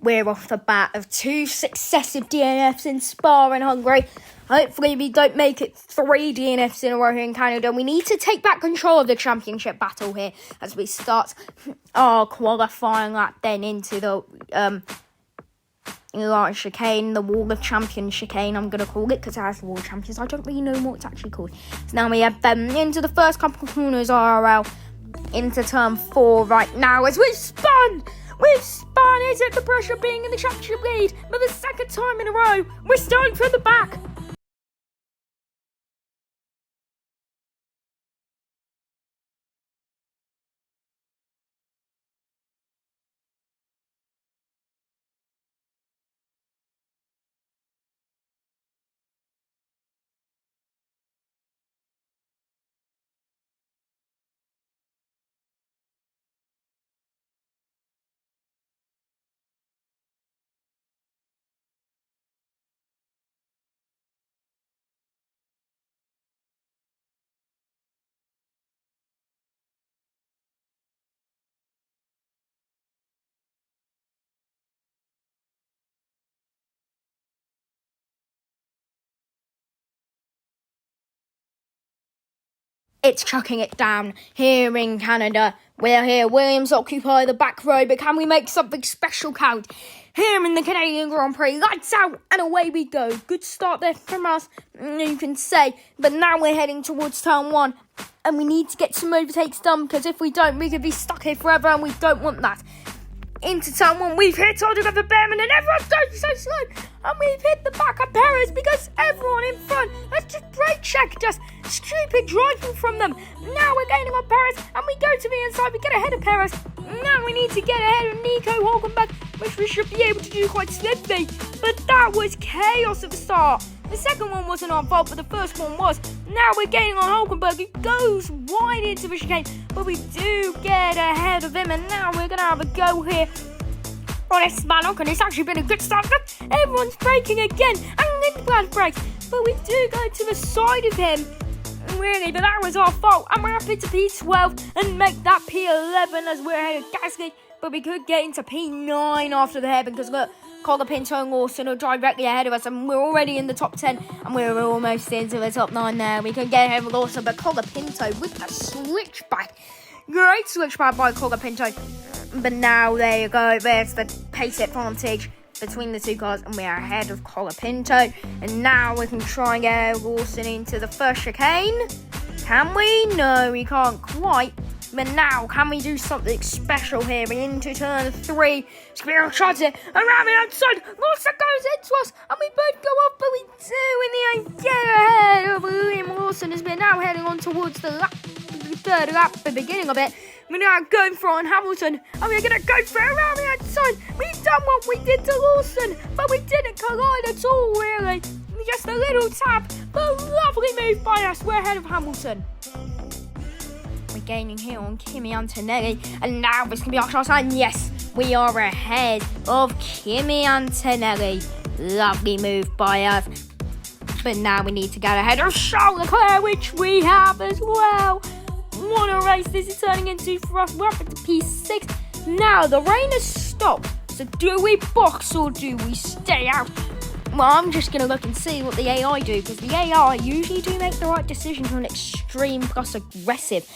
we're off the bat of 2 successive DNFs in Spa and Hungary. Hopefully we don't make it 3 DNFs in a row here in Canada. We need to take back control of the championship battle here as we start our qualifying lap then into the chicane, the Wall of Champions chicane, I'm going to call it, because it has the Wall of Champions. I don't really know what it's actually called. So now we have into the first couple of corners, RRL, into turn 4 right now as we've spun! Is it the pressure being in the championship lead for the second time in a row? We're starting from the back. It's chucking it down here in Canada. We're here. Williams occupy the back row, but can we make something special count? Here in the Canadian Grand Prix, lights out, and away we go. Good start there from us, you can say. But now we're heading towards turn 1, and we need to get some overtakes done, because if we don't, we could be stuck here forever, and we don't want that. Into turn 1, we've hit Oliver Behrman, and everyone's going so slow. And we've hit the back of Perez because everyone in front has just brake checked us. Stupid driving from them. Now we're gaining on Perez, and we go to the inside. We get ahead of Perez. Now we need to get ahead of Nico Hulkenberg, which we should be able to do quite swiftly. But that was chaos at the start. The second one wasn't our fault, but the first one was. Now we're gaining on Hulkenberg, who goes wide into the chicane, but we do get ahead of him, and now we're going to have a go here on Esteban Ocon. It's actually been a good start. Everyone's braking again, and Lindblad brakes, but we do go to the side of him. Really, but that was our fault, and we're up into P12 and make that P11 as we're ahead of Gasly, but we could get into P9 after the hairpin, because look, Colapinto and Lawson are directly ahead of us, and we're already in the top 10, and we're almost into the top 9 there. We can get ahead of Lawson, but Colapinto with a switchback. Great switchback by Colapinto. But now, there you go, there's the pace advantage between the two cars, and we are ahead of Colapinto. And now we can try and get Lawson into the first chicane. Can we? No, we can't quite. But now, can we do something special here into turn 3? Squirrel shots it around the outside. Lawson goes into us, and we both go off, but we do in the end get ahead of Liam Lawson as we're now heading on towards the third lap, the beginning of it. We're now going for it on Hamilton, and we're going to go for it around the outside. We've done what we did to Lawson, but we didn't collide at all, really. Just a little tap, but a lovely move by us. We're ahead of Hamilton. We're gaining here on Kimi Antonelli, and now this can be our chance. And yes, we are ahead of Kimi Antonelli. Lovely move by us. But now we need to get ahead of Charles Leclerc, which we have as well. What a race this is turning into for us. We're up into P6. Now the rain has stopped. So do we box or do we stay out? Well, I'm just going to look and see what the AI do, because the AI usually do make the right decisions on extreme plus aggressive.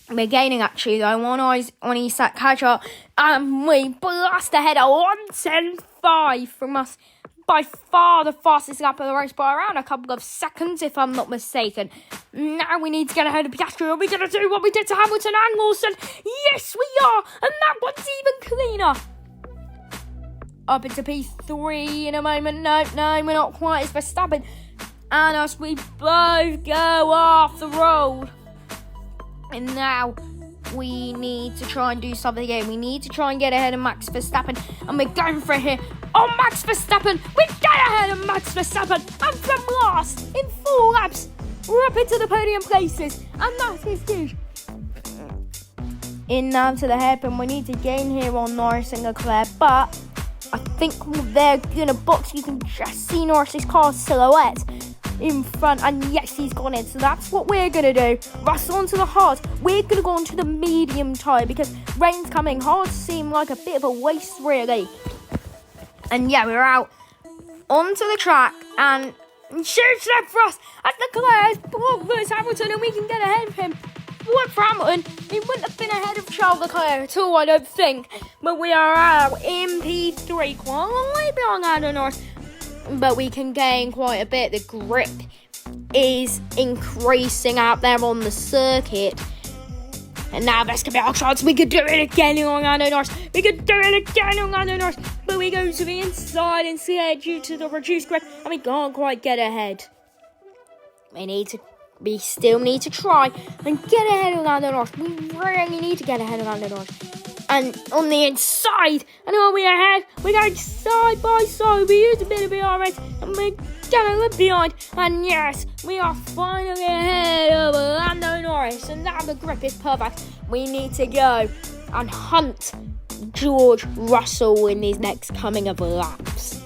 We're gaining actually though on Isak Kajar, and we blast ahead at 1:10.5 from us. By far the fastest lap of the race by around a couple of seconds, if I'm not mistaken. Now we need to get ahead of Piastri. Are we going to do what we did to Hamilton and Lawson? Yes, we are, and that one's even cleaner. Up into P3 in a moment. No, we're not quite as Verstappen and us. We both go off the road. And now we need to try and do something here. We need to try and get ahead of Max Verstappen. And we're going for it here. Oh, Max Verstappen. We get ahead of Max Verstappen. And from last, in 4 laps, we're up into the podium places. And that is huge. In now to the hairpin. We need to gain here on Norris and Leclerc. But I think they're going to box. You can just see Norris's car silhouette in front, and yes, he's gone in. So that's what we're going to do. Russell onto the hard. We're going to go onto the medium tyre because rain's coming. Hard seem like a bit of a waste, really. And yeah, we're out onto the track, and shoots left for us as Leclerc blocked Lewis Hamilton, and we can get ahead of him. What for Hamilton? He wouldn't have been ahead of Charles Leclerc at all, I don't think. But we are out in P3, quite a long way behind Lando Norris. But we can gain quite a bit. The grip is increasing out there on the circuit. And now this could be our chance. We could do it again on Lando Norris. We could do it again on Lando Norris. But we go to the inside instead due to the reduced grip. And we can't quite get ahead. We still need to try and get ahead of Lando Norris. We really need to get ahead of Lando Norris. And on the inside, and are we ahead? We're going side by side. We use a bit of DRS, and we're getting a little behind. And yes, we are finally ahead of Lando Norris. And now the grip is perfect. We need to go and hunt George Russell in these next coming of laps.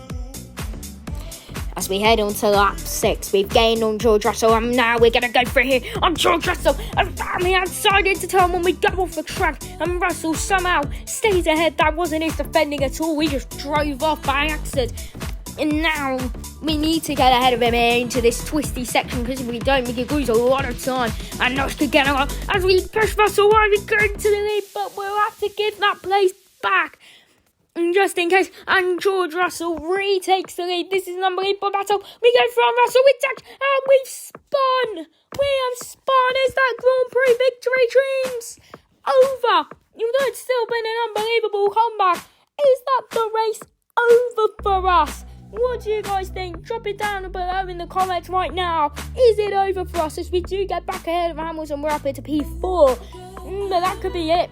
As we head on to lap 6, we've gained on George Russell, and now we're going to go for here on George Russell. And finally outside into turn when we go off the track, and Russell somehow stays ahead. That wasn't his defending at all. We just drove off by accident. And now we need to get ahead of him into this twisty section, because if we don't, we could lose a lot of time. And Norris could get out as we push Russell while we go to the lead, but we'll have to give that place back. Just in case, and George Russell retakes the lead. This is an unbelievable battle. We go from Russell, we touch, and we've spun. We have spun. Is that Grand Prix victory dreams over? It's still been an unbelievable comeback. Is that the race over for us? What do you guys think? Drop it down below in the comments right now. Is it over for us as we do get back ahead of Hamilton? We're up into P4. But that could be it.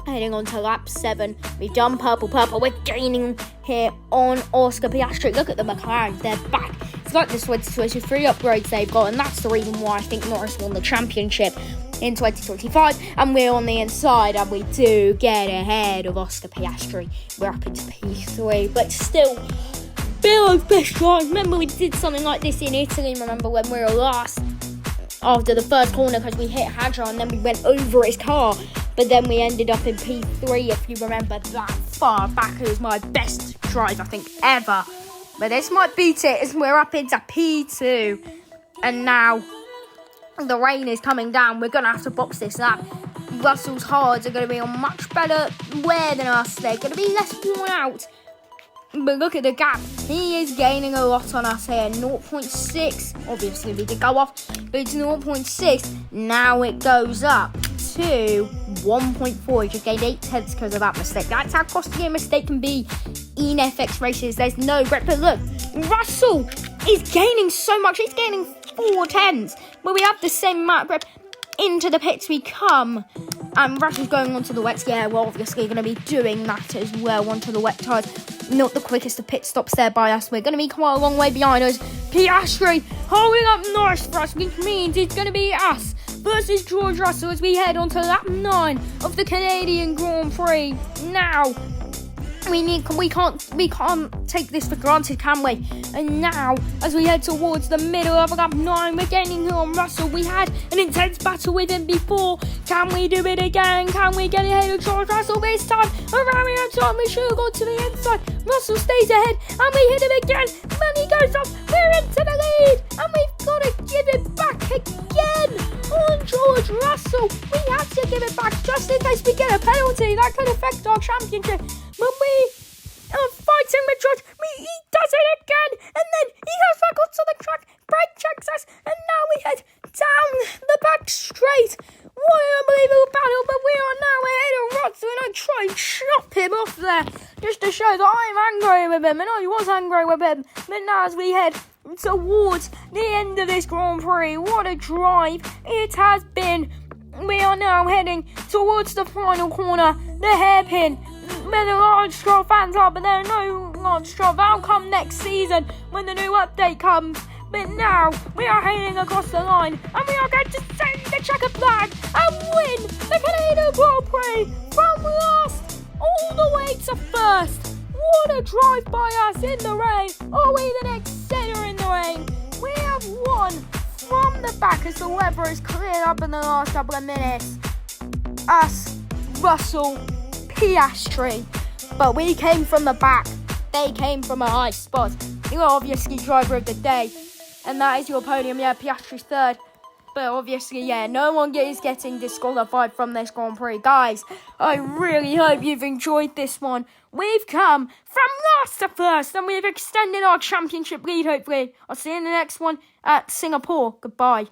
Heading on to lap 7, we've done purple. We're gaining here on Oscar Piastri. Look at the McLaren, they're back. It's like the 2023 upgrades they've got, and that's the reason why I think Norris won the championship in 2025. And we're on the inside, and we do get ahead of Oscar Piastri. We're up into P3, but still below best line. Remember, we did something like this in Italy. Remember when we were last after the first corner, because we hit Hadjar and then we went over his car. But then we ended up in P3, if you remember that far back. It was my best drive, I think, ever. But this might beat it as we're up into P2. And now the rain is coming down. We're going to have to box this lap. Russell's hards are going to be on much better wear than us. They're going to be less worn out. But look at the gap. He is gaining a lot on us here. 0.6. Obviously, we did go off. But it's 0.6. Now it goes up to 1.4. He just gained 8 tenths because of that mistake. That's how costly a mistake can be in FX races. There's no grip. But look, Russell is gaining so much. He's gaining 4 tenths. But we have the same amount of grip. Into the pits we come. And Russell's going onto the wets. Yeah, we're obviously going to be doing that as well onto the wet tyres. Not the quickest of pit stops there by us. We're going to be quite a long way behind us. Piastri holding up Norris for us, which means it's going to be us versus George Russell as we head on to lap 9 of the Canadian Grand Prix. Now, we can't take this for granted, can we? And now, as we head towards the middle of lap 9, we're gaining here on Russell. We had an intense battle with him before. Can we do it again? Can we get ahead of George Russell this time? Around the outside, we should have gone to the inside. Russell stays ahead, and we hit him again. Then he goes off. We're into the lead, and we've got to give it back again on George Russell. We have to give it back just in case we get a penalty. That could affect our championship. When we are fighting with George, he does it again, and then he goes back onto the track, brake checks us, and now we head down the back straight. What an unbelievable battle, but we are now ahead of Russell, and I try and chop him off there, just to show that I'm angry with him, and I was angry with him. But now as we head towards the end of this Grand Prix, what a drive it has been. We are now heading towards the final corner, the hairpin, where the large straw fans are, but there are no large straw. That'll come next season when the new update comes. But now we are heading across the line, and we are going to send the checkered flag and win the Canadian Grand Prix from last all the way to first. What a drive by us in the rain. Are we the next setter in the rain? We have won from the back as the weather is cleared up in the last couple of minutes. Us, Russell, Piastri, but we came from the back. they came from a high spot. You are obviously driver of the day, and that is your podium. Yeah, Piastri's third. But obviously, yeah, no one is getting disqualified from this Grand Prix. Guys, I really hope you've enjoyed this one. We've come from last to first, and we've extended our championship lead, hopefully. I'll see you in the next one at Singapore. Goodbye.